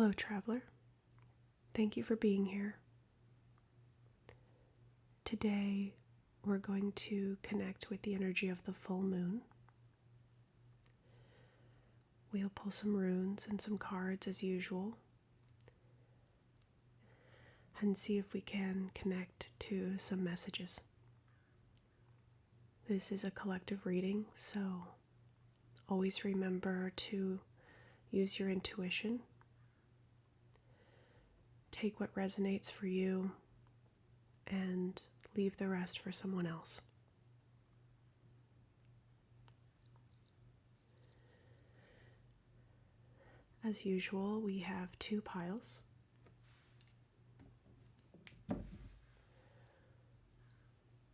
Hello, traveler. Thank you for being here. Today, we're going to connect with the energy of the full moon. We'll pull some runes and some cards as usual, and see if we can connect to some messages. This is a collective reading, so always remember to use your intuition. Take what resonates for you and leave the rest for someone else. As usual, we have 2 piles.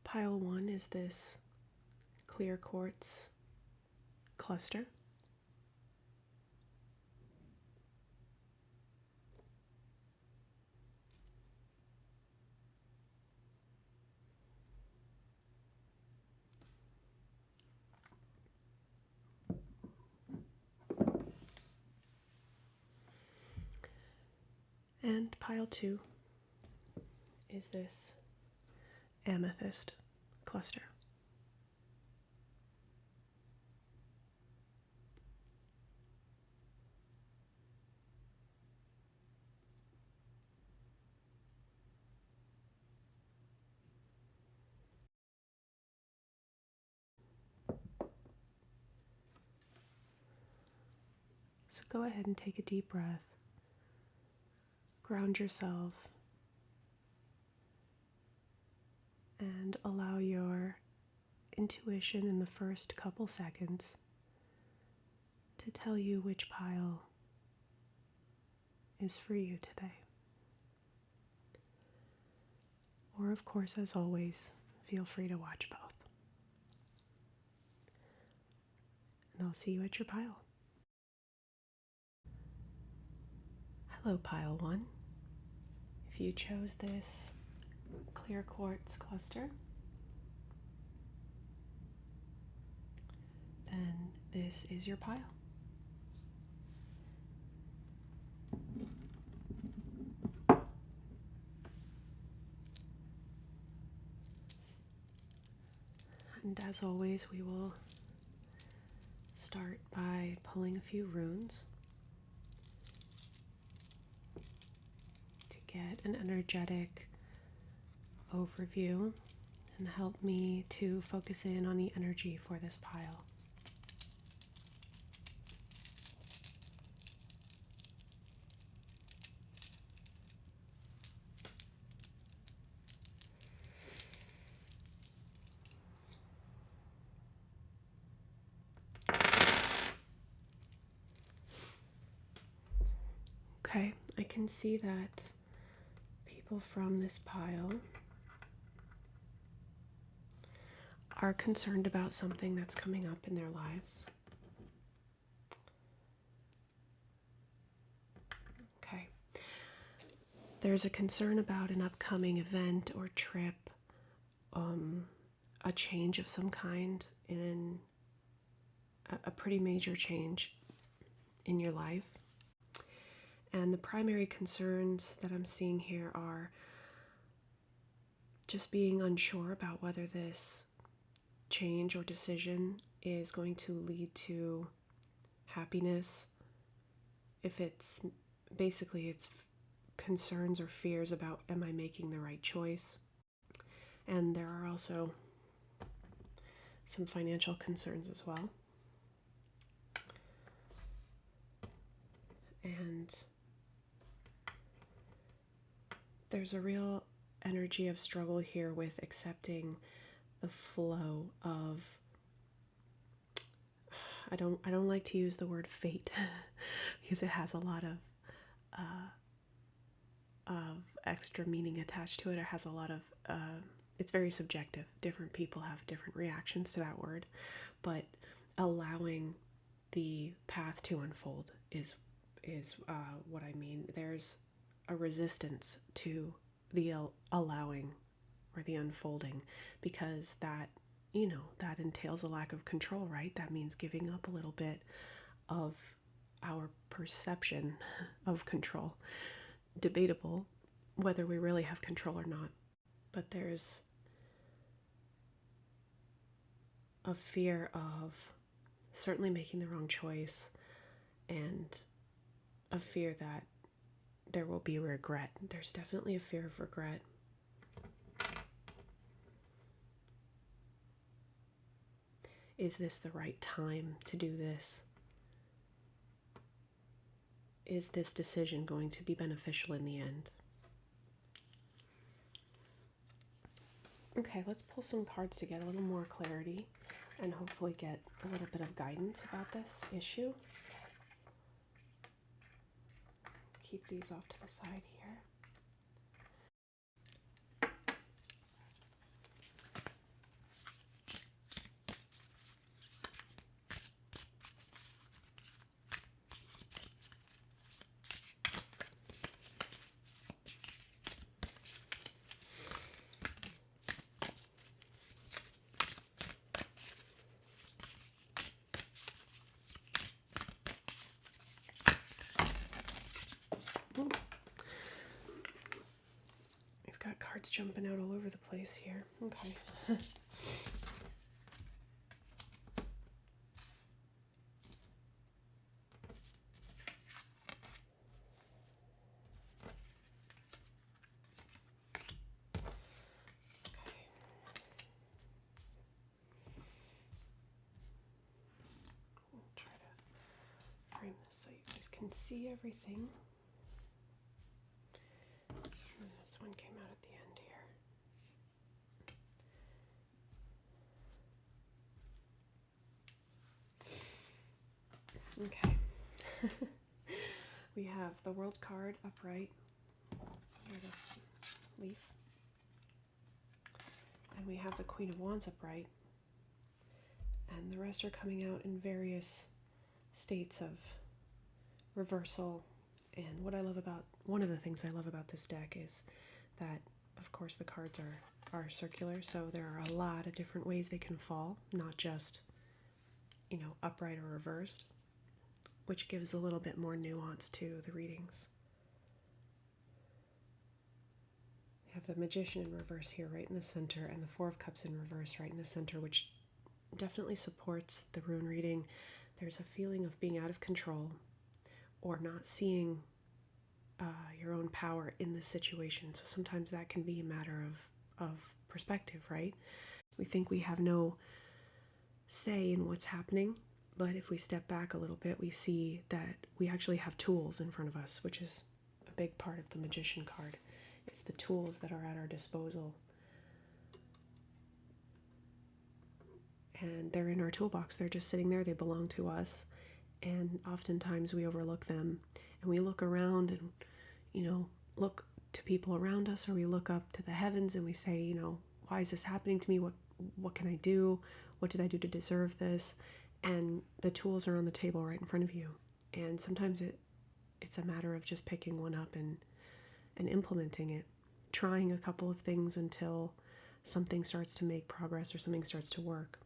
Pile 1 is this clear quartz cluster. And pile 2 is this amethyst cluster. So go ahead and take a deep breath. Ground yourself and allow your intuition in the first couple seconds to tell you which pile is for you today. Or, of course, as always, feel free to watch both. And I'll see you at your pile. Hello, pile 1. If you chose this clear quartz cluster, then this is your pile. And as always, we will start by pulling a few runes to get an energetic overview and help me to focus in on the energy for this pile. Okay, I can see that people from this pile are concerned about something that's coming up in their lives. Okay. There's a concern about an upcoming event or trip, a change of some kind, in a pretty major change in your life. And the primary concerns that I'm seeing here are just being unsure about whether this change or decision is going to lead to happiness. If it's concerns or fears about, am I making the right choice? And there are also some financial concerns as well. And there's a real energy of struggle here with accepting the flow of, I don't like to use the word fate because it has a lot of extra meaning attached to it. It has a lot of it's very subjective. Different people have different reactions to that word, but allowing the path to unfold is what I mean. There's a resistance to the allowing or the unfolding, because that entails a lack of control, right? That means giving up a little bit of our perception of control. Debatable whether we really have control or not, but there's a fear of certainly making the wrong choice, and a fear that there will be regret. There's definitely a fear of regret. Is this the right time to do this? Is this decision going to be beneficial in the end? Okay, let's pull some cards to get a little more clarity and hopefully get a little bit of guidance about this issue. Keep these off to the side here. We've got cards jumping out all over the place here. Okay. Try to frame this so you guys can see everything. And this one came out at the end here. Okay. We have the World card upright near this leaf. And we have the Queen of Wands upright. And the rest are coming out in various states of reversal. And what I love about, one of the things I love about this deck is that, of course, the cards are circular, so there are a lot of different ways they can fall, not just, upright or reversed, which gives a little bit more nuance to the readings. We have the Magician in reverse here right in the center, and the Four of Cups in reverse right in the center, which definitely supports the Rune reading. There's a feeling of being out of control or not seeing your own power in the situation. So sometimes that can be a matter of perspective, right? We think we have no say in what's happening, but if we step back a little bit, we see that we actually have tools in front of us, which is a big part of the Magician card. It's the tools that are at our disposal. And they're in our toolbox. They're just sitting there. They belong to us. And oftentimes we overlook them, and we look around and, look to people around us, or we look up to the heavens and we say, why is this happening to me? What can I do? What did I do to deserve this? And the tools are on the table right in front of you. And sometimes it's a matter of just picking one up and implementing it, trying a couple of things until something starts to make progress or something starts to work.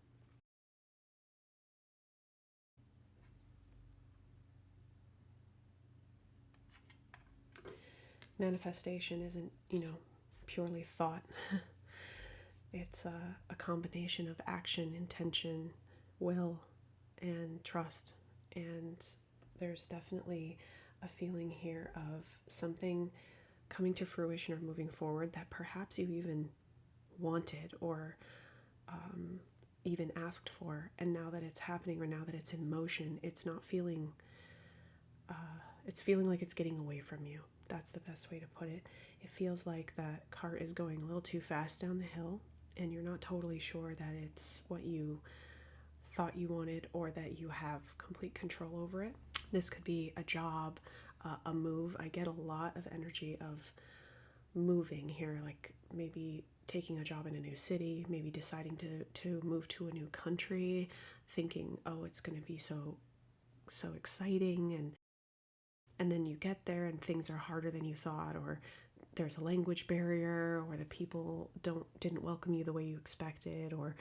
Manifestation isn't, purely thought. It's a combination of action, intention, will, and trust. And there's definitely a feeling here of something coming to fruition or moving forward that perhaps you even wanted or even asked for. And now that it's happening, or now that it's in motion, it's not feeling, it's feeling like it's getting away from you. That's the best way to put it. It feels like that cart is going a little too fast down the hill, and you're not totally sure that it's what you thought you wanted or that you have complete control over it. This could be a job, a move. I get a lot of energy of moving here, like maybe taking a job in a new city, maybe deciding to move to a new country, thinking, oh, it's going to be so exciting, and then you get there and things are harder than you thought, or there's a language barrier, or the people didn't welcome you the way you expected, or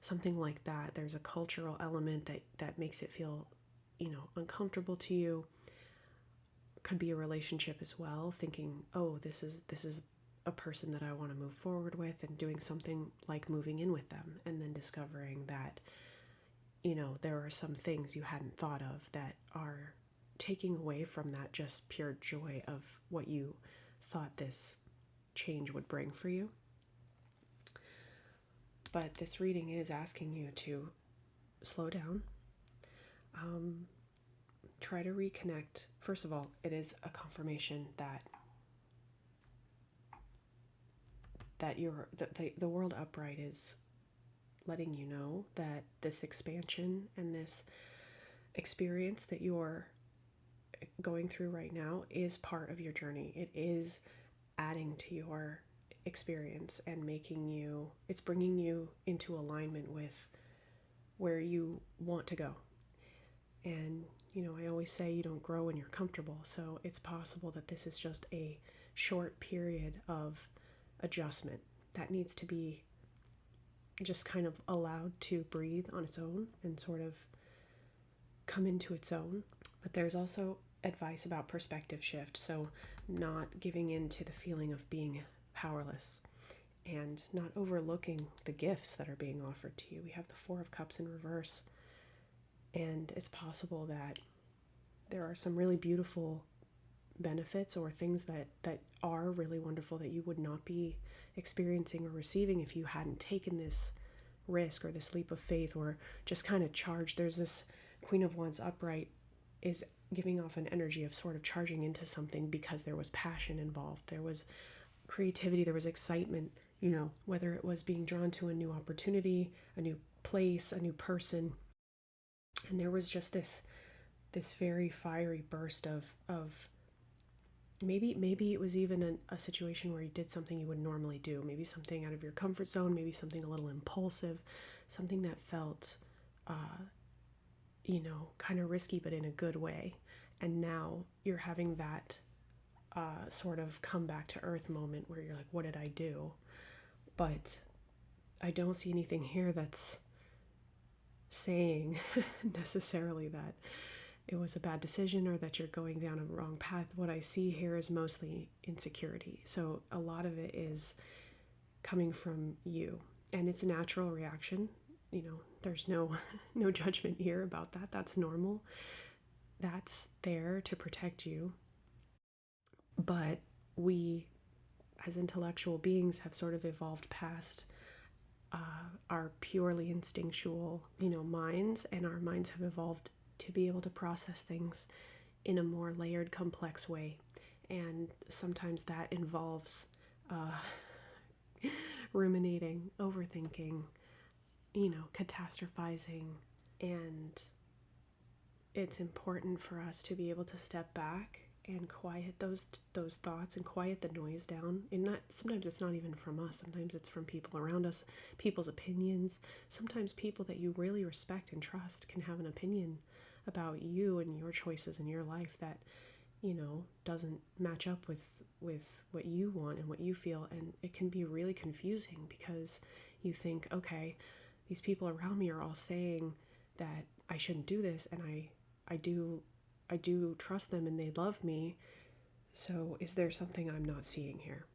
something like that. There's a cultural element that makes it feel uncomfortable to you. Could be a relationship as well, thinking, oh, this is a person that I want to move forward with, and doing something like moving in with them, and then discovering that there are some things you hadn't thought of that are taking away from that just pure joy of what you thought this change would bring for you. But this reading is asking you to slow down, try to reconnect. First of all, it is a confirmation that the world upright is letting you know that this expansion and this experience that you're going through right now is part of your journey. It is adding to your experience and it's bringing you into alignment with where you want to go. And I always say you don't grow when you're comfortable, so it's possible that this is just a short period of adjustment that needs to be just kind of allowed to breathe on its own and sort of come into its own. But there's also advice about perspective shift, so not giving in to the feeling of being powerless and not overlooking the gifts that are being offered to you. We have the Four of Cups in reverse, and it's possible that there are some really beautiful benefits or things that are really wonderful that you would not be experiencing or receiving if you hadn't taken this risk or this leap of faith, or just kind of charged. There's this Queen of Wands upright is giving off an energy of sort of charging into something because there was passion involved, there was creativity, there was excitement, whether it was being drawn to a new opportunity, a new place, a new person. And there was just this very fiery burst of maybe it was even a situation where you did something you would normally do, maybe something out of your comfort zone, maybe something a little impulsive, something that felt kind of risky, but in a good way. And now you're having that sort of come back to earth moment where you're like, what did I do? But I don't see anything here that's saying necessarily that it was a bad decision or that you're going down a wrong path. What I see here is mostly insecurity. So a lot of it is coming from you, and it's a natural reaction. There's no judgment here about that. That's normal. That's there to protect you. But we, as intellectual beings, have sort of evolved past our purely instinctual, minds, and our minds have evolved to be able to process things in a more layered, complex way. And sometimes that involves ruminating, overthinking, catastrophizing. And it's important for us to be able to step back and quiet those thoughts and quiet the noise down. And sometimes it's not even from us. Sometimes it's from people around us, people's opinions. Sometimes people that you really respect and trust can have an opinion about you and your choices in your life that doesn't match up with what you want and what you feel. And it can be really confusing because you think, okay, these people around me are all saying that I shouldn't do this, and I do trust them and they love me. So is there something I'm not seeing here?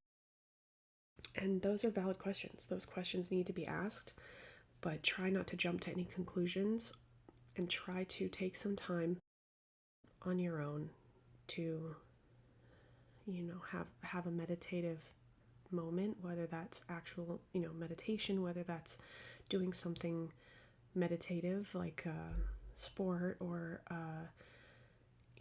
And those are valid questions. Those questions need to be asked, but try not to jump to any conclusions, and try to take some on your own to have a meditative moment, whether that's actual meditation, whether that's doing something meditative like sport or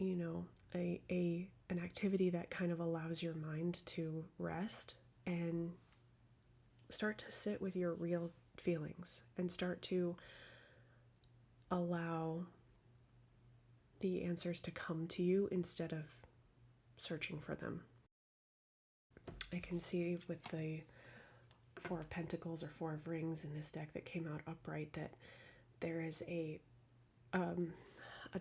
an activity that kind of allows your mind to rest and start to sit with your real feelings and start to allow the answers to come to you instead of searching for them. I can see with the Four of Pentacles or Four of Rings in this deck that came out upright that there is a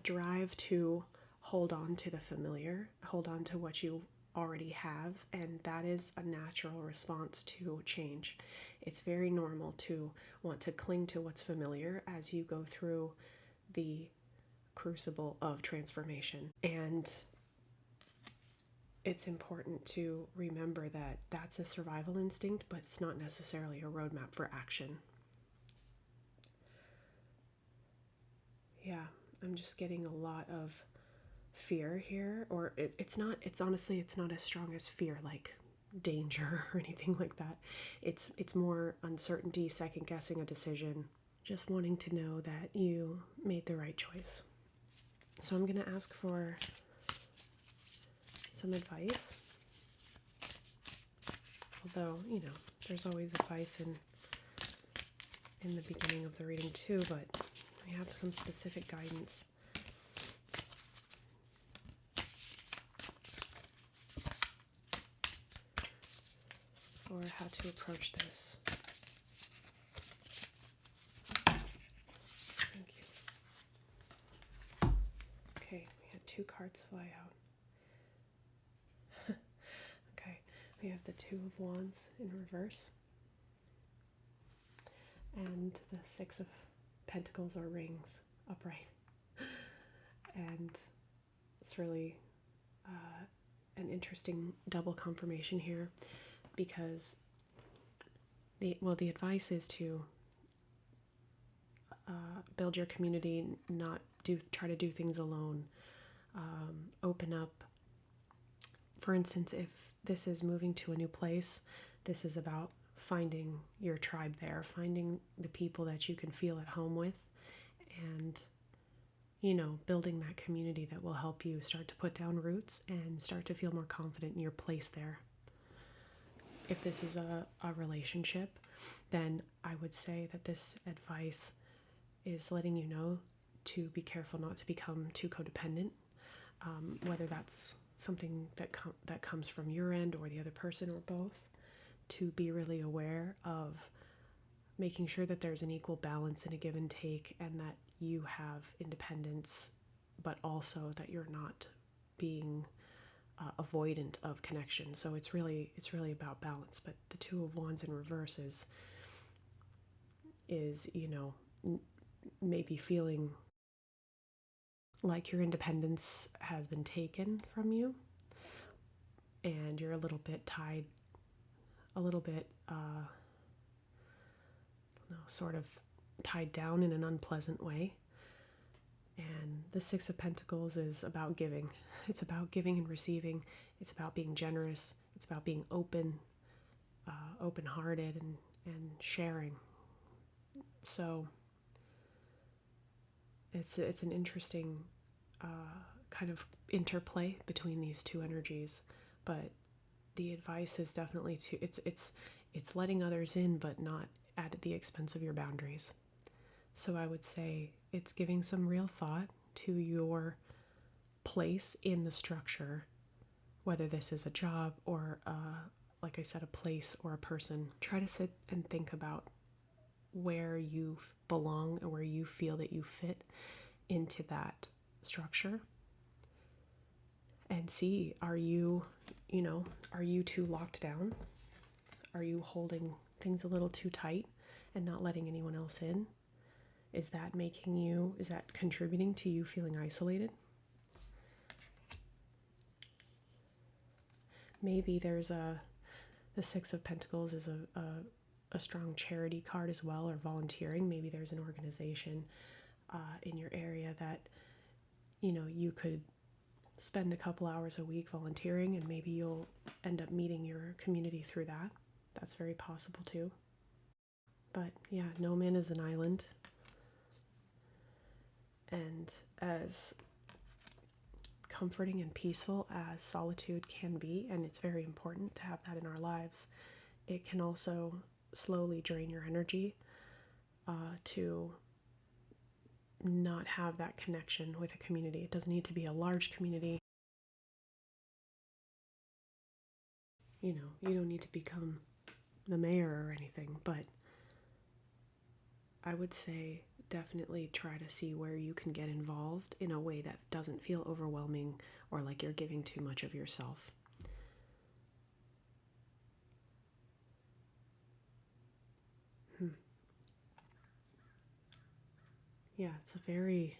drive to hold on to the familiar, hold on to what you already have, and that is a natural response to change. It's very normal to want to cling to what's familiar as you go through the crucible of transformation. And it's important to remember that that's a survival instinct, but it's not necessarily a roadmap for action. Yeah, I'm just getting a lot of fear here, or it's honestly, it's not as strong as fear, like danger or anything like that. It's more uncertainty, second guessing a decision, just wanting to know that you made the right choice. So I'm going to ask for some advice. Although, there's always advice in the beginning of the reading too, but we have some specific guidance. For how to approach this. Thank you. Okay, we had 2 cards fly out. Okay, we have the 2 of Wands in reverse. And the 6 of Pentacles or rings upright. And it's really an interesting double confirmation here, because the advice is to build your community, not try to do things alone. Open up. For instance, if this is moving to a new place, this is about finding your tribe there, finding the people that you can feel at home with, and building that community that will help you start to put down roots and start to feel more confident in your place there. If this is a relationship, then I would say that this advice is letting you know to be careful not to become too codependent, whether that's something that comes from your end or the other person or both, to be really aware of making sure that there's an equal balance and a give and take, and that you have independence, but also that you're not being avoidant of connection. So it's really about balance. But the 2 of Wands in reverse is maybe feeling like your independence has been taken from you, and you're a little bit tied, sort of tied down in an unpleasant way. And the 6 of Pentacles is about giving. It's about giving and receiving. It's about being generous. It's about being open-hearted and sharing. So it's an interesting kind of interplay between these 2 energies. But the advice is definitely it's letting others in, but not at the expense of your boundaries. So I would say it's giving some real thought to your place in the structure, whether this is a job or, like I said, a place or a person. Try to sit and think about where you belong or where you feel that you fit into that structure, and see, are you too locked down? Are you holding things a little too tight and not letting anyone else in? Is that contributing to you feeling isolated? Maybe there's the 6 of Pentacles is a strong charity card as well, or volunteering. Maybe there's an organization in your area that, you could spend a couple hours a week volunteering, and maybe you'll end up meeting your community through that. That's very possible too. But yeah, no man is an island. And as comforting and peaceful as solitude can be, and it's very important to have that in our lives, it can also slowly drain your energy to not have that connection with a community. It doesn't need to be a large community. You don't need to become the mayor or anything, but I would say definitely try to see where you can get involved in a way that doesn't feel overwhelming or like you're giving too much of yourself. Yeah, it's a very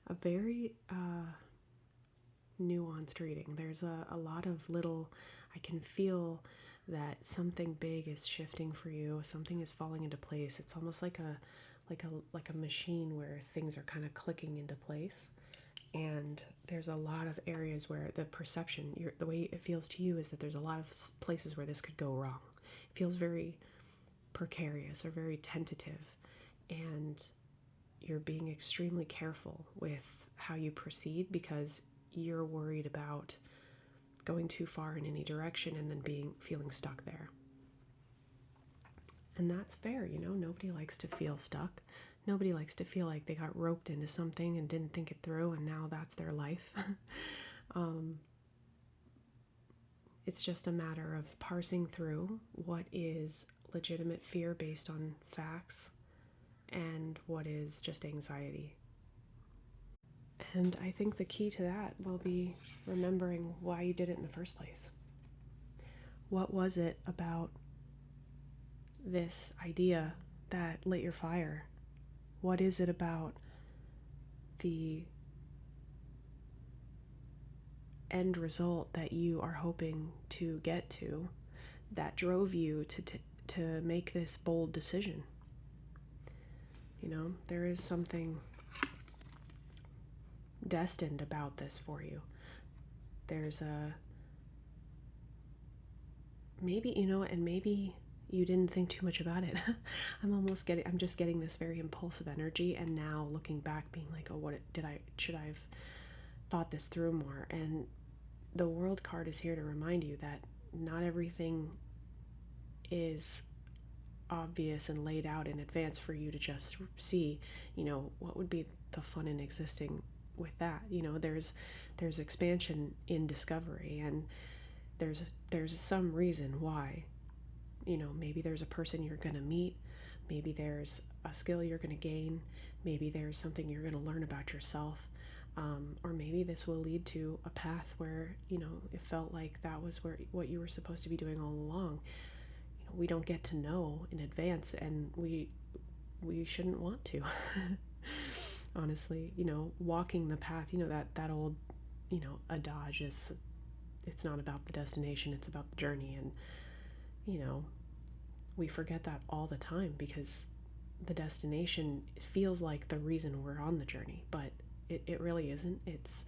a very nuanced reading. There's a lot of little, I can feel that something big is shifting for you, something is falling into place. It's almost like a machine where things are kind of clicking into place. And there's a lot of areas where the perception, the way it feels to you is that there's a lot of places where this could go wrong. It feels very precarious or very tentative, and you're being extremely careful with how you proceed because you're worried about going too far in any direction and then feeling stuck there. And that's fair, nobody likes to feel stuck. Nobody likes to feel like they got roped into something and didn't think it through and now that's their life. It's just a matter of parsing through what is legitimate fear based on facts and what is just anxiety. And I think the key to that will be remembering why you did it in the first place. What was it about this idea that lit your fire? What is it about the end result that you are hoping to get to that drove you to make this bold decision? There is something destined about this for you. There's maybe, and maybe you didn't think too much about it. I'm just getting this very impulsive energy, and now looking back being like, oh, should I have thought this through more? And the World card is here to remind you that not everything is obvious and laid out in advance for you to just see. What would be the fun in existing with that? There's expansion in discovery, and there's some reason why. Maybe there's a person you're going to meet, maybe there's a skill you're going to gain, maybe there's something you're going to learn about yourself, or maybe this will lead to a path where it felt like that was what you were supposed to be doing all along. We don't get to know in advance, and we shouldn't want to. Honestly, walking the path, that old adage is, it's not about the destination, it's about the journey. And we forget that all the time because the destination feels like the reason we're on the journey, but it really isn't. It's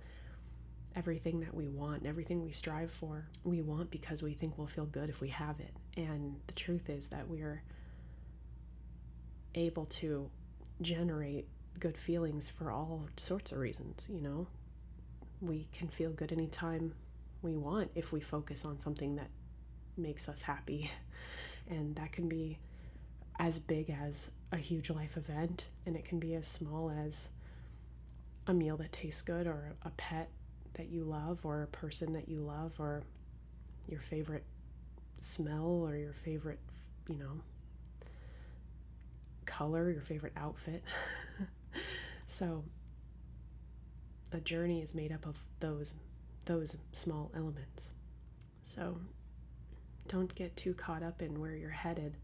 everything that we want, everything we strive for, we want because we think we'll feel good if we have it. And the truth is that we're able to generate good feelings for all sorts of reasons. We can feel good anytime we want if we focus on something that makes us happy. And that can be as big as a huge life event, and it can be as small as a meal that tastes good, or a pet that you love, or a person that you love, or your favorite smell, or your favorite color, your favorite outfit. So a journey is made up of those small elements. So don't get too caught up in where you're headed.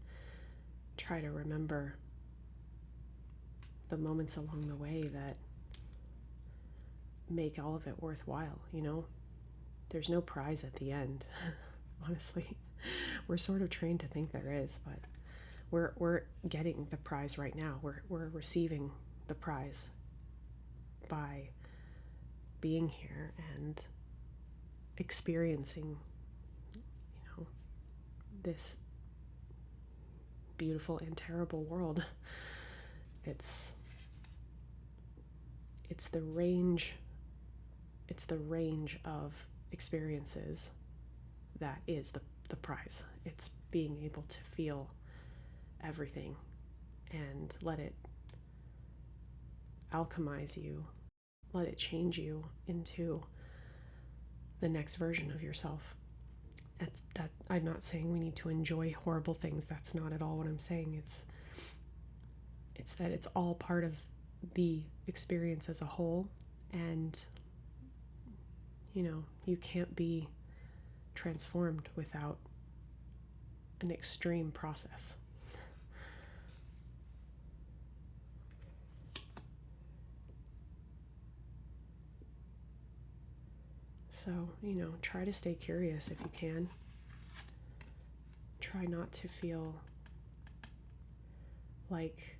Try to remember the moments along the way that make all of it worthwhile. There's no prize at the end. Honestly, we're sort of trained to think there is, but we're getting the prize right now. We're receiving the prize by being here and experiencing this beautiful and terrible world. It's the range of experiences that is the prize. It's being able to feel everything and let it alchemize you, let it change you into the next version of yourself. That I'm not saying we need to enjoy horrible things. That's not at all what I'm saying. It's that it's all part of the experience as a whole, and you can't be transformed without an extreme process. So, try to stay curious if you can. Try not to feel like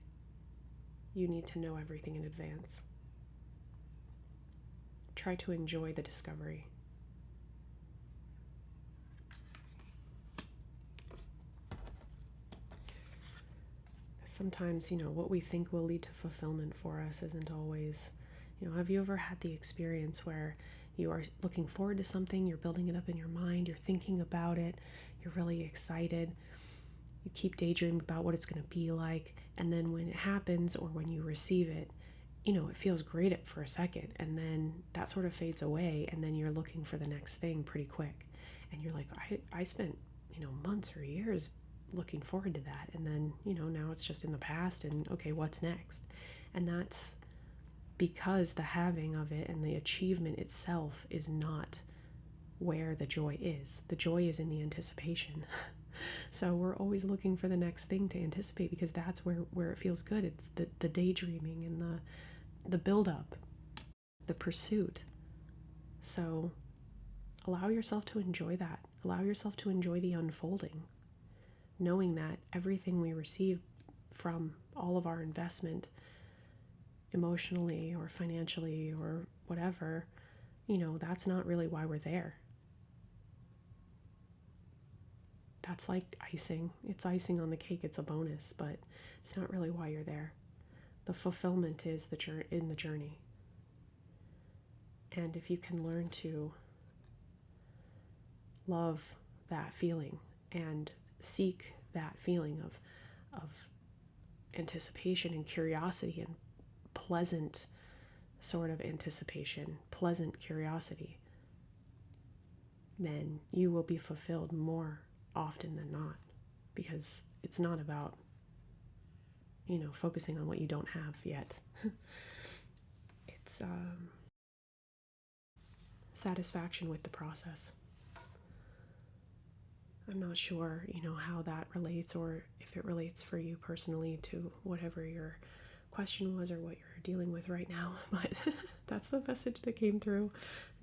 you need to know everything in advance. Try to enjoy the discovery. Sometimes, what we think will lead to fulfillment for us isn't always, have you ever had the experience where you are looking forward to something, you're building it up in your mind, you're thinking about it, you're really excited, you keep daydreaming about what it's going to be like, and then when it happens or when you receive it, it feels great for a second, and then that sort of fades away, and then you're looking for the next thing pretty quick, and you're like, I spent, months or years looking forward to that, and then, now it's just in the past, and okay, what's next? And that's because the having of it and the achievement itself is not where the joy is. The joy is in the anticipation. So we're always looking for the next thing to anticipate, because that's where it feels good. It's the daydreaming and the build-up, the pursuit. So allow yourself to enjoy that. Allow yourself to enjoy the unfolding, knowing that everything we receive from all of our investment, emotionally or financially or whatever, that's not really why we're there. That's like icing. It's icing on the cake. It's a bonus, but it's not really why you're there. The fulfillment is in the journey. And if you can learn to love that feeling and seek that feeling of anticipation and curiosity and pleasant sort of anticipation, pleasant curiosity, then you will be fulfilled more often than not, because it's not about, focusing on what you don't have yet. It's satisfaction with the process. I'm not sure, how that relates, or if it relates for you personally to whatever your question was or what you're dealing with right now, but that's the message that came through.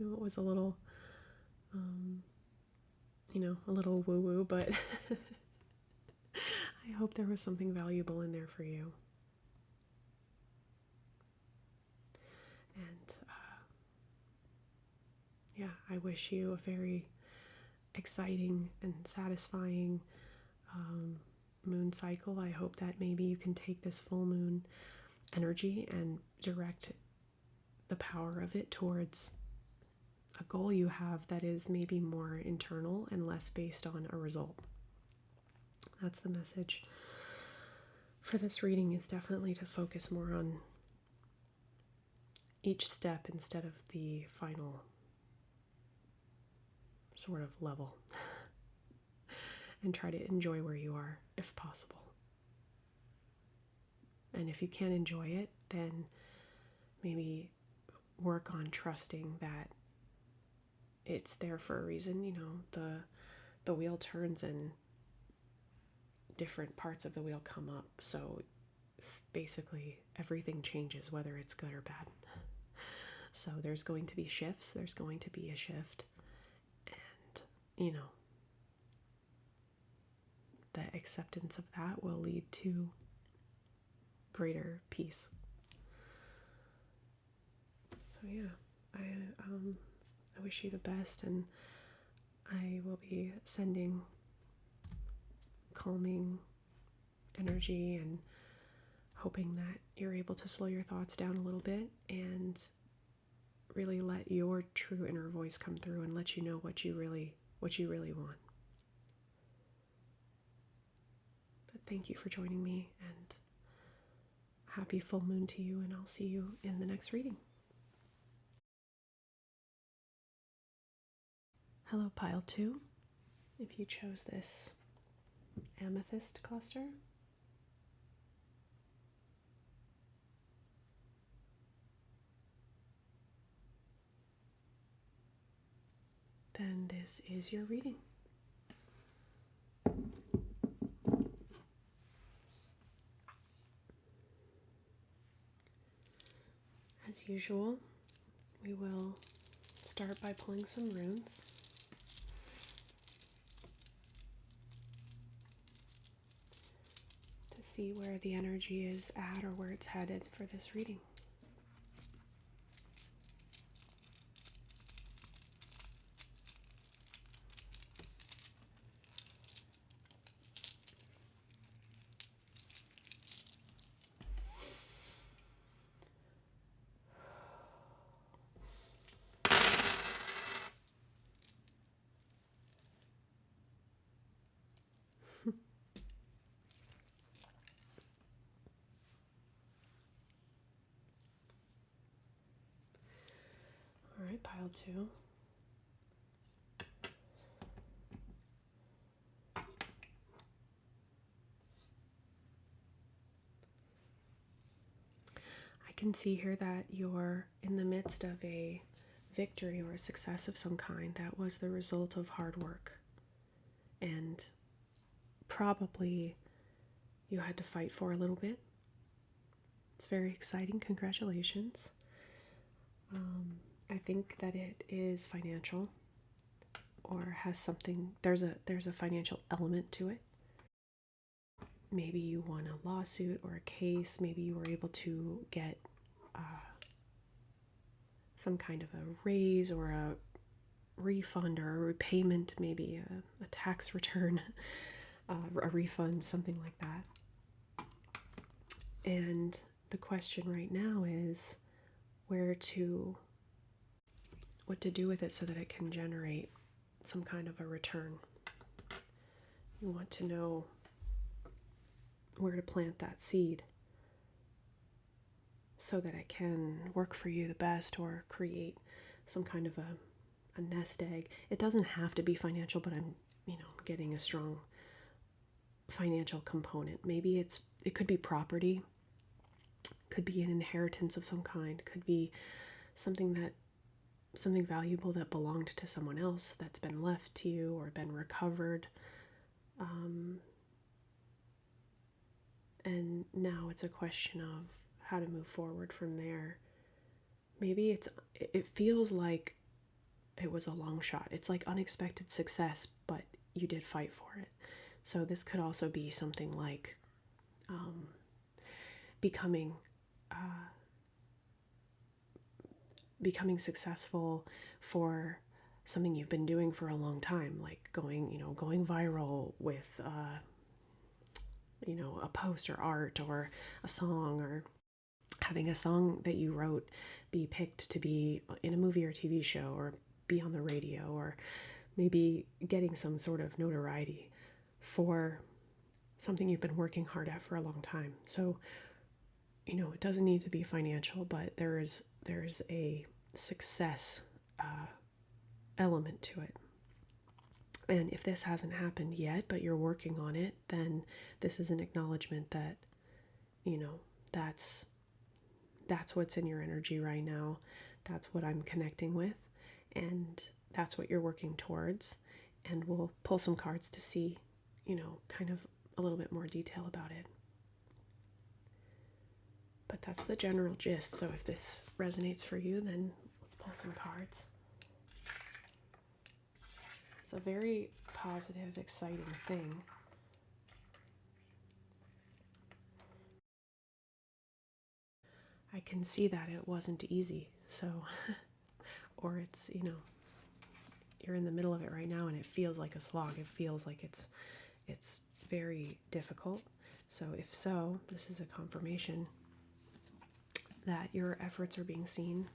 It was a little, a little woo-woo, but I hope there was something valuable in there for you. And I wish you a very exciting and satisfying moon cycle. I hope that maybe you can take this full moon energy and direct the power of it towards a goal you have that is maybe more internal and less based on a result. That's the message for this reading, is definitely to focus more on each step instead of the final sort of level, and try to enjoy where you are if possible. And if you can't enjoy it, then maybe work on trusting that it's there for a reason. The wheel turns and different parts of the wheel come up, so basically everything changes, whether it's good or bad. So there's going to be shifts, there's going to be a shift, and the acceptance of that will lead to greater peace. So I wish you the best, and I will be sending calming energy and hoping that you're able to slow your thoughts down a little bit and really let your true inner voice come through and let you know what you really want. But thank you for joining me, and happy full moon to you, and I'll see you in the next reading. Hello, pile 2. If you chose this amethyst cluster, then this is your reading. As usual, we will start by pulling some runes. To see where the energy is at or where it's headed for this reading. All right, pile 2. I can see here that you're in the midst of a victory or a success of some kind that was the result of hard work. And probably you had to fight for a little bit. It's very exciting. Congratulations. I think that it is financial or has something, there's a financial element to it. Maybe you won a lawsuit or a case. Maybe you were able to get some kind of a raise or a refund or a repayment, maybe a tax return, a refund, something like that. And the question right now is what to do with it so that it can generate some kind of a return. You want to know where to plant that seed so that it can work for you the best or create some kind of a nest egg. It doesn't have to be financial, but I'm getting a strong financial component. Maybe it could be property, could be an inheritance of some kind, could be something valuable that belonged to someone else that's been left to you or been recovered. And now it's a question of how to move forward from there. Maybe it feels like it was a long shot. It's like unexpected success, but you did fight for it. So this could also be something like becoming successful for something you've been doing for a long time, like going viral with a post or art or a song, or having a song that you wrote be picked to be in a movie or TV show or be on the radio, or maybe getting some sort of notoriety for something you've been working hard at for a long time. So, it doesn't need to be financial, but there's a success element to it. And if this hasn't happened yet, but you're working on it, then this is an acknowledgement that, that's what's in your energy right now. That's what I'm connecting with. And that's what you're working towards. And we'll pull some cards to see, kind of a little bit more detail about it. But that's the general gist. So if this resonates for you, then let's pull some cards. It's a very positive, exciting thing. I can see that it wasn't easy. So, or it's, you're in the middle of it right now and it feels like a slog. It feels like it's very difficult. So if so, this is a confirmation that your efforts are being seen.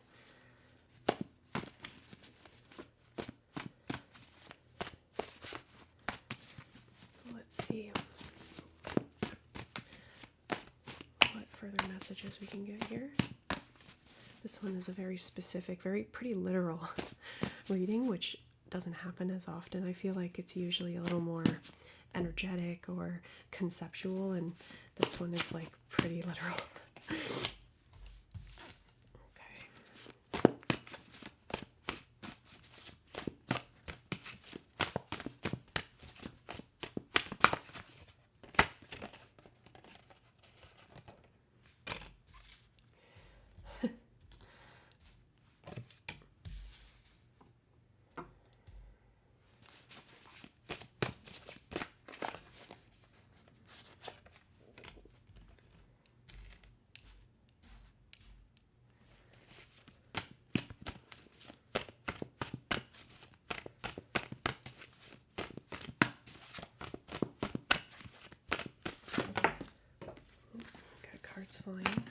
Let's see what further messages we can get here. This one is a very specific, pretty literal reading, which doesn't happen as often. I feel like it's usually a little more energetic or conceptual, and this one is like pretty literal. That's fine.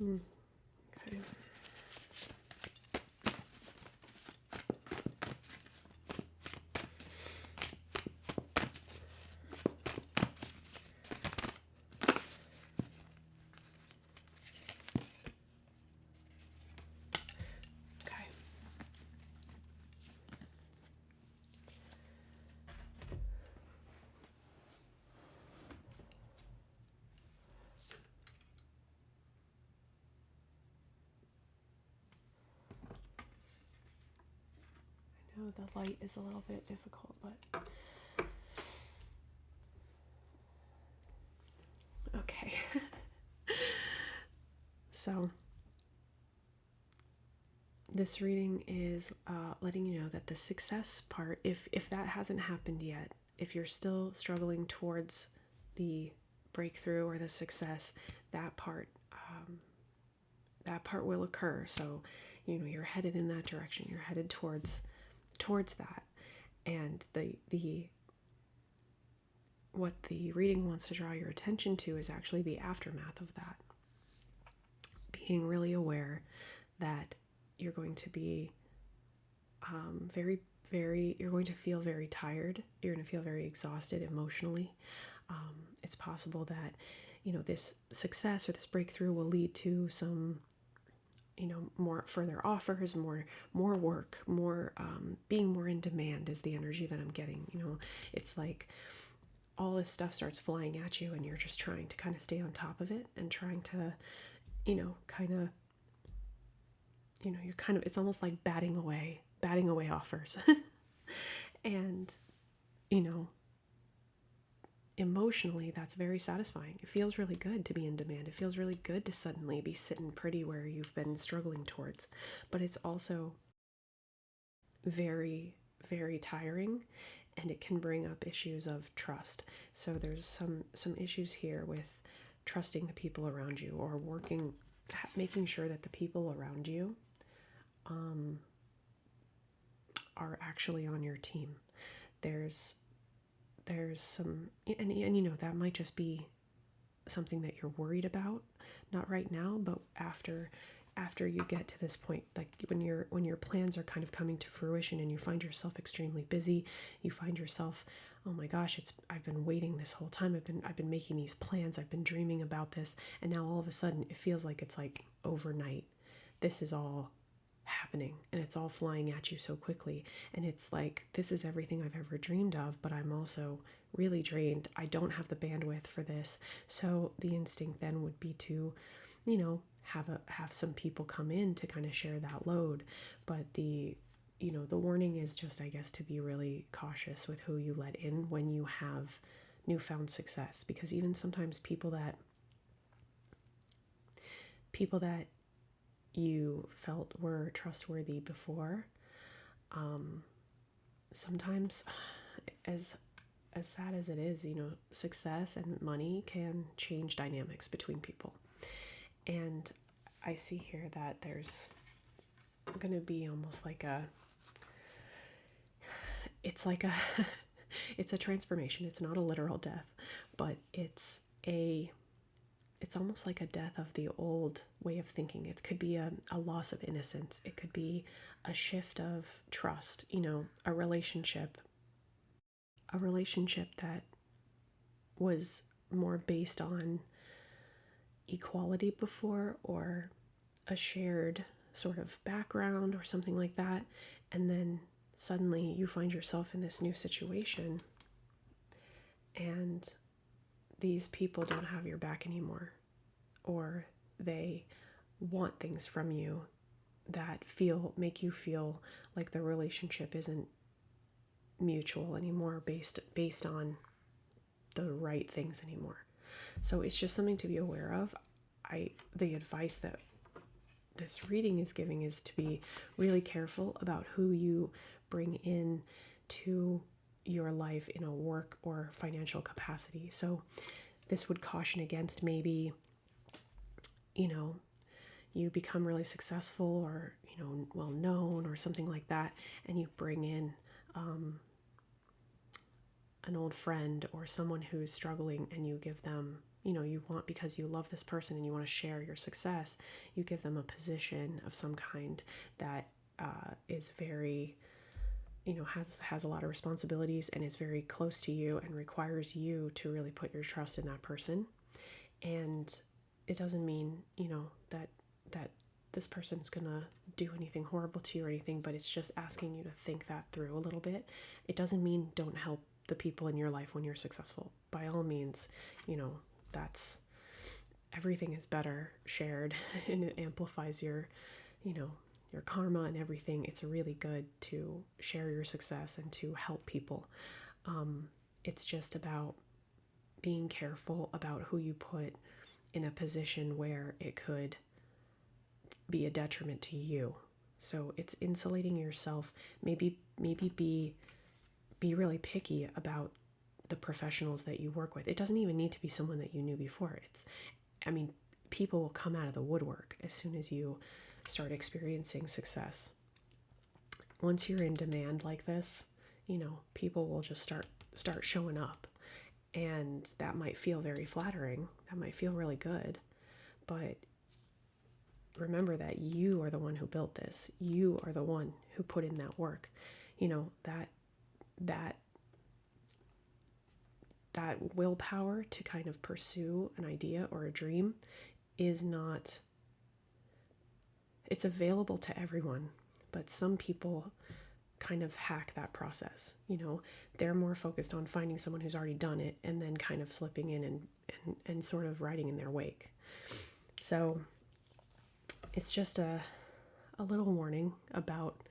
Okay. Okay. I know the light is a little bit difficult, but okay. So this reading is letting you know that the success part, if that hasn't happened yet, if you're still struggling towards the breakthrough or the success, that part will occur. So, you know, you're headed in that direction. You're headed towards that, and the what the reading wants to draw your attention to is actually the aftermath of that. Being really aware that you're going to be you're going to feel very tired. You're going to feel very exhausted emotionally. It's possible that, you know, this success or this breakthrough will lead to some, you know, more further offers, more work, more being more in demand is the energy that I'm getting. You know, it's like all this stuff starts flying at you and you're just trying to kind of stay on top of it and trying to, you know, it's almost like batting away offers. And, you know, emotionally, that's very satisfying. It feels really good to be in demand. It feels really good to suddenly be sitting pretty where you've been struggling towards. But it's also very, very tiring, and it can bring up issues of trust. So there's some issues here with trusting the people around you, or making sure that the people around you are actually on your team. There's some, and you know, that might just be something that you're worried about, not right now, but after you get to this point, like when your plans are kind of coming to fruition and you find yourself extremely busy, you find yourself, oh my gosh, I've been waiting this whole time, I've been making these plans, I've been dreaming about this, and now all of a sudden it feels like it's like overnight this is all happening and it's all flying at you so quickly, and it's like, this is everything I've ever dreamed of, but I'm also really drained. I don't have the bandwidth for this. So the instinct then would be to, you know, have some people come in to kind of share that load. But the warning is just, I guess, to be really cautious with who you let in when you have newfound success, because even sometimes people that you felt were trustworthy before, sometimes, as sad as it is, you know, success and money can change dynamics between people. And I see here that there's going to be almost like it's a transformation. It's not a literal death, but it's almost like a death of the old way of thinking. It could be a loss of innocence. It could be a shift of trust, you know, a relationship that was more based on equality before, or a shared sort of background or something like that. And then suddenly you find yourself in this new situation and these people don't have your back anymore, or they want things from you that make you feel like the relationship isn't mutual anymore, based on the right things anymore. So it's just something to be aware of. The advice that this reading is giving is to be really careful about who you bring in to your life in a work or financial capacity. So this would caution against, maybe, you know, you become really successful, or, you well known or something like that, and you bring in an old friend or someone who's struggling, and you give them, you want, because you love this person and you want to share your success, you give them a position of some kind that is very, has a lot of responsibilities and is very close to you and requires you to really put your trust in that person. And it doesn't mean, that this person's gonna do anything horrible to you or anything, but it's just asking you to think that through a little bit. It doesn't mean don't help the people in your life when you're successful. By all means, that's, everything is better shared and it amplifies your karma and everything. It's really good to share your success and to help people. It's just about being careful about who you put in a position where it could be a detriment to you. So it's insulating yourself. Maybe be really picky about the professionals that you work with. It doesn't even need to be someone that you knew before. People will come out of the woodwork as soon as you start experiencing success. Once you're in demand like this, people will just start showing up. And that might feel very flattering. That might feel really good. But remember that you are the one who built this. You are the one who put in that work. That willpower to kind of pursue an idea or a dream is not, it's available to everyone, but some people kind of hack that process. They're more focused on finding someone who's already done it and then kind of slipping in and sort of riding in their wake. So it's just a little warning about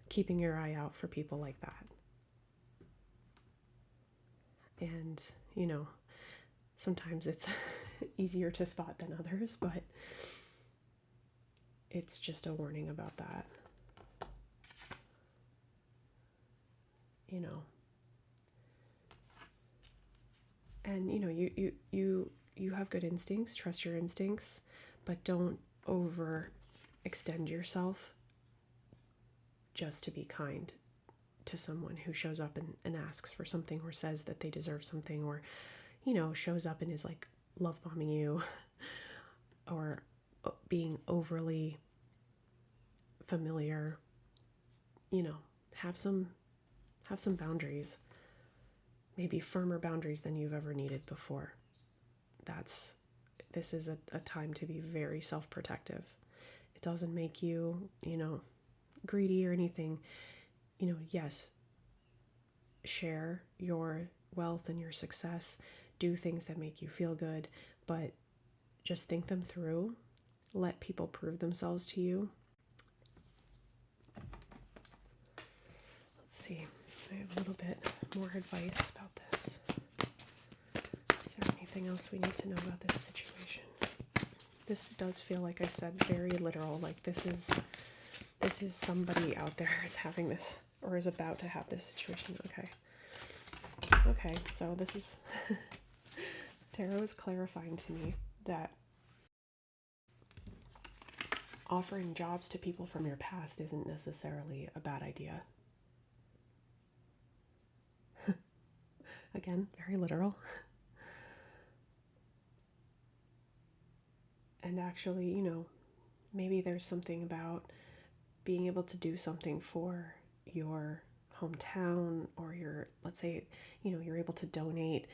keeping your eye out for people like that. And, sometimes it's easier to spot than others, but it's just a warning about that. And you have good instincts, trust your instincts, but don't overextend yourself just to be kind to someone who shows up and asks for something or says that they deserve something, or shows up and is like love bombing you or being overly familiar. Have some boundaries, maybe firmer boundaries than you've ever needed before. This is a time to be very self-protective. It doesn't make you, greedy or anything. Yes, share your wealth and your success, do things that make you feel good, but just think them through. Let people prove themselves to you. Let's see. I have a little bit more advice about this. Is there anything else we need to know about this situation? This does feel, like I said, very literal. Like this is somebody out there is having this or is about to have this situation. Okay, so this is Tarot is clarifying to me that offering jobs to people from your past isn't necessarily a bad idea. Again, very literal. And actually, maybe there's something about being able to do something for your hometown, or let's say, you're able to donate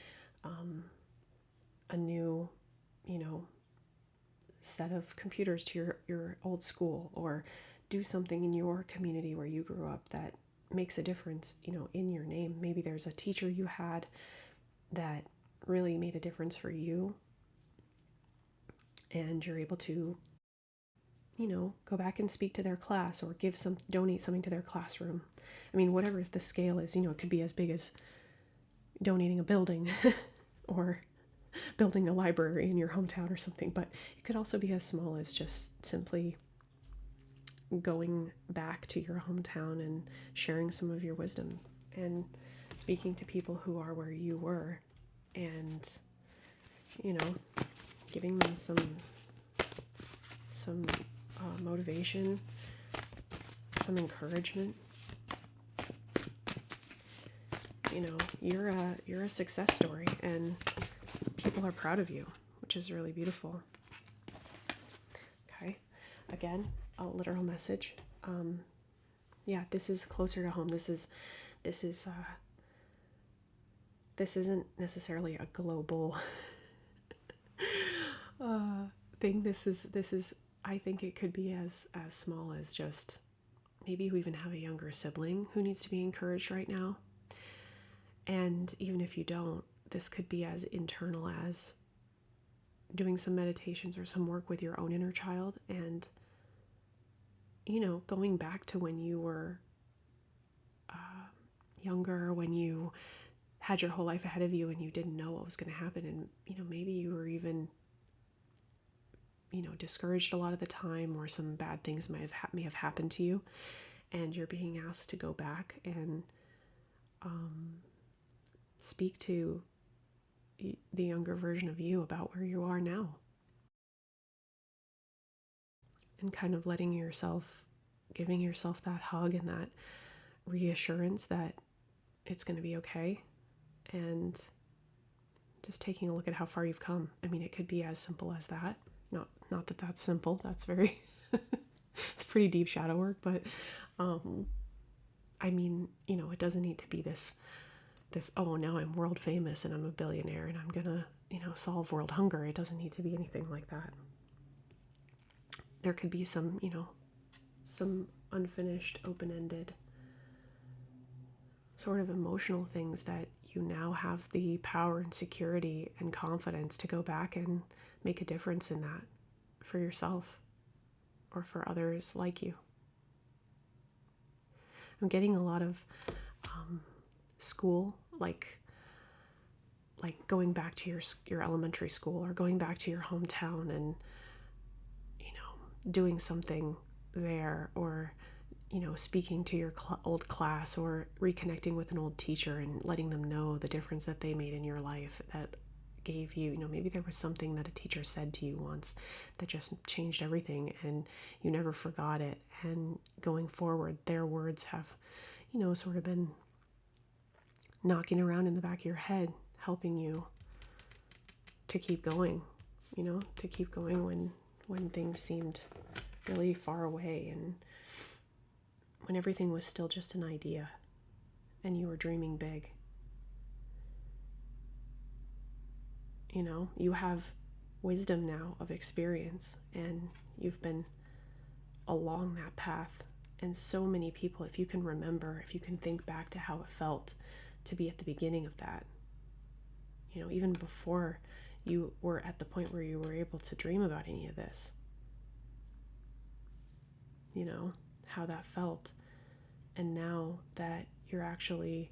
a new, set of computers to your old school, or do something in your community where you grew up that makes a difference, in your name. Maybe there's a teacher you had that really made a difference for you, and you're able to, go back and speak to their class, or donate something to their classroom. Whatever the scale is, it could be as big as donating a building or building a library in your hometown or something, but it could also be as small as just simply going back to your hometown and sharing some of your wisdom and speaking to people who are where you were, and giving them some motivation, some encouragement. You know, you're a success story, and people are proud of you, which is really beautiful. Okay, again, a literal message. Yeah, this is closer to home. This isn't necessarily a global thing. This is. I think it could be as small as just maybe you even have a younger sibling who needs to be encouraged right now. And even if you don't, this could be as internal as doing some meditations or some work with your own inner child, and going back to when you were younger, when you had your whole life ahead of you and you didn't know what was going to happen, and maybe you were even discouraged a lot of the time, or some bad things may have happened to you, and you're being asked to go back and speak to the younger version of you about where you are now, and kind of giving yourself that hug and that reassurance that it's going to be okay, and just taking a look at how far you've come. I mean, it could be as simple as that. Not that that's simple. That's very it's pretty deep shadow work, but I mean, it doesn't need to be this oh, now I'm world famous and I'm a billionaire and I'm gonna solve world hunger. It doesn't need to be anything like that. There could be some unfinished, open-ended sort of emotional things that you now have the power and security and confidence to go back and make a difference in that for yourself or for others like you. I'm getting a lot of school, like going back to your elementary school, or going back to your hometown and doing something there, or speaking to your old class, or reconnecting with an old teacher and letting them know the difference that they made in your life, that gave you, maybe there was something that a teacher said to you once that just changed everything and you never forgot it. And going forward, their words have, sort of been knocking around in the back of your head, helping you to keep going, to keep going when things seemed really far away, and when everything was still just an idea and you were dreaming big. You have wisdom now of experience, and you've been along that path. And so many people, if you can think back to how it felt to be at the beginning of that, even before you were at the point where you were able to dream about any of this, how that felt. And now that you're actually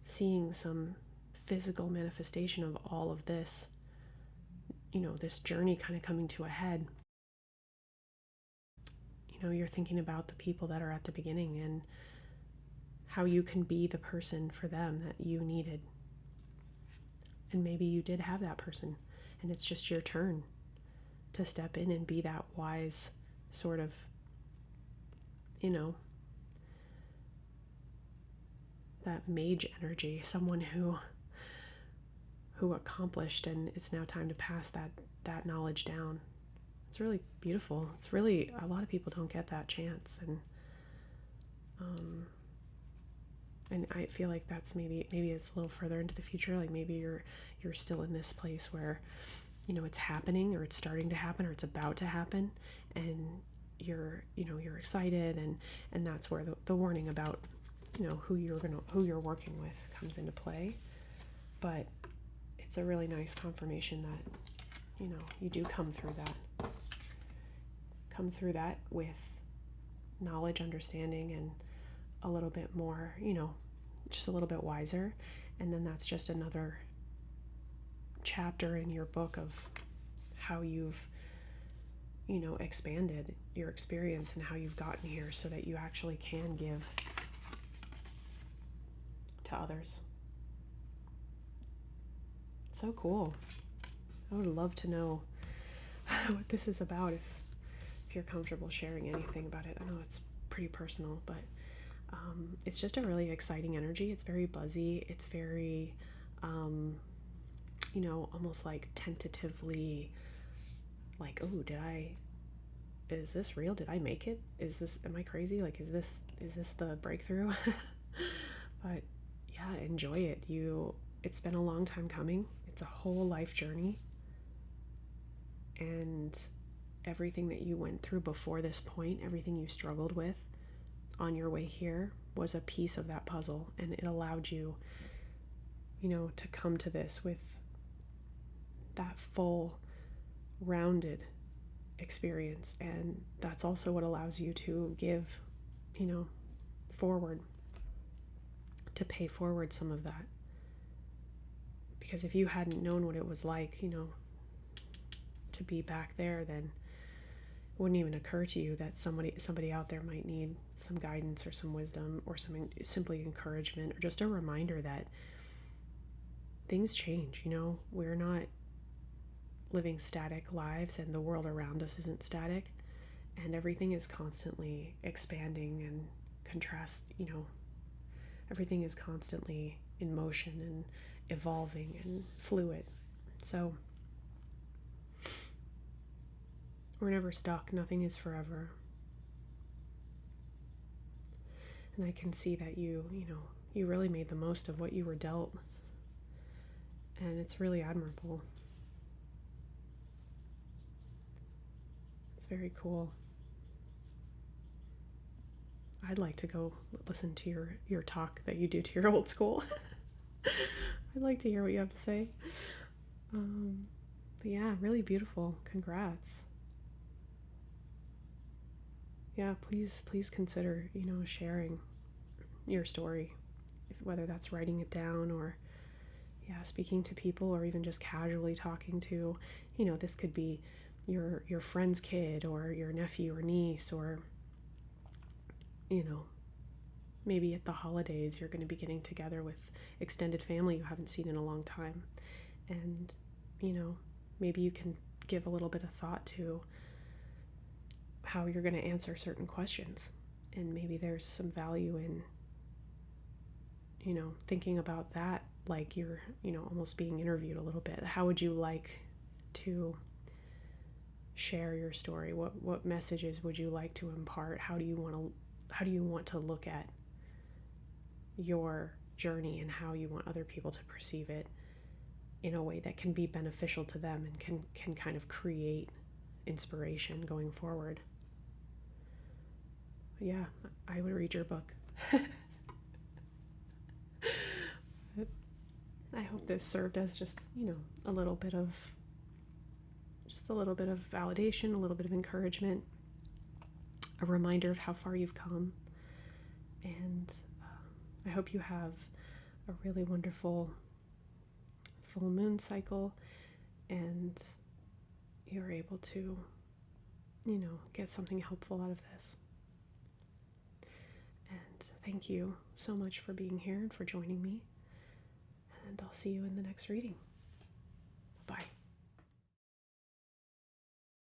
seeing some physical manifestation of all of this, this journey kind of coming to a head, you're thinking about the people that are at the beginning and how you can be the person for them that you needed. And maybe you did have that person, and it's just your turn to step in and be that wise sort of, that mage energy, someone who accomplished, and it's now time to pass that knowledge down. It's really beautiful. It's really, a lot of people don't get that chance, and I feel like that's maybe it's a little further into the future. Like maybe you're still in this place where it's happening, or it's starting to happen, or it's about to happen, and you're excited, and that's where the warning about who you're working with comes into play. But it's a really nice confirmation that you do come through that with knowledge, understanding, and a little bit more, just a little bit wiser. And then that's just another chapter in your book of how you've expanded your experience and how you've gotten here so that you actually can give to others. So cool. I would love to know what this is about, if you're comfortable sharing anything about it. I know it's pretty personal, but it's just a really exciting energy. It's very buzzy. It's very, almost like tentatively, like, oh, is this real? Did I make it? Am I crazy? Like, is this the breakthrough? But yeah, enjoy it. It's been a long time coming. It's a whole life journey. And everything that you went through before this point, everything you struggled with on your way here was a piece of that puzzle, and it allowed you, to come to this with that full, rounded experience. And that's also what allows you to give, forward, to pay forward some of that. Because if you hadn't known what it was like, to be back there, then it wouldn't even occur to you that somebody out there might need some guidance or some wisdom or some simply encouragement or just a reminder that things change. We're not living static lives, and the world around us isn't static, and everything is constantly expanding and everything is constantly in motion and evolving and fluid. So we're never stuck. Nothing is forever. And I can see that you really made the most of what you were dealt. And it's really admirable. It's very cool. I'd like to go listen to your talk that you do to your old school. I'd like to hear what you have to say. But yeah, really beautiful. Congrats. Yeah, please consider, sharing your story, whether that's writing it down or, speaking to people, or even just casually talking to, this could be your friend's kid or your nephew or niece, or, maybe at the holidays you're going to be getting together with extended family you haven't seen in a long time. And, maybe you can give a little bit of thought to how you're going to answer certain questions. And maybe there's some value in, thinking about that, like you're, almost being interviewed a little bit. How would you like to share your story? What messages would you like to impart? How do you want to look at your journey, and how you want other people to perceive it in a way that can be beneficial to them and can kind of create inspiration going forward? Yeah, I would read your book. I hope this served as just, a little bit of validation, a little bit of encouragement, a reminder of how far you've come. And I hope you have a really wonderful full moon cycle, and you're able to, get something helpful out of this. And thank you so much for being here and for joining me. And I'll see you in the next reading.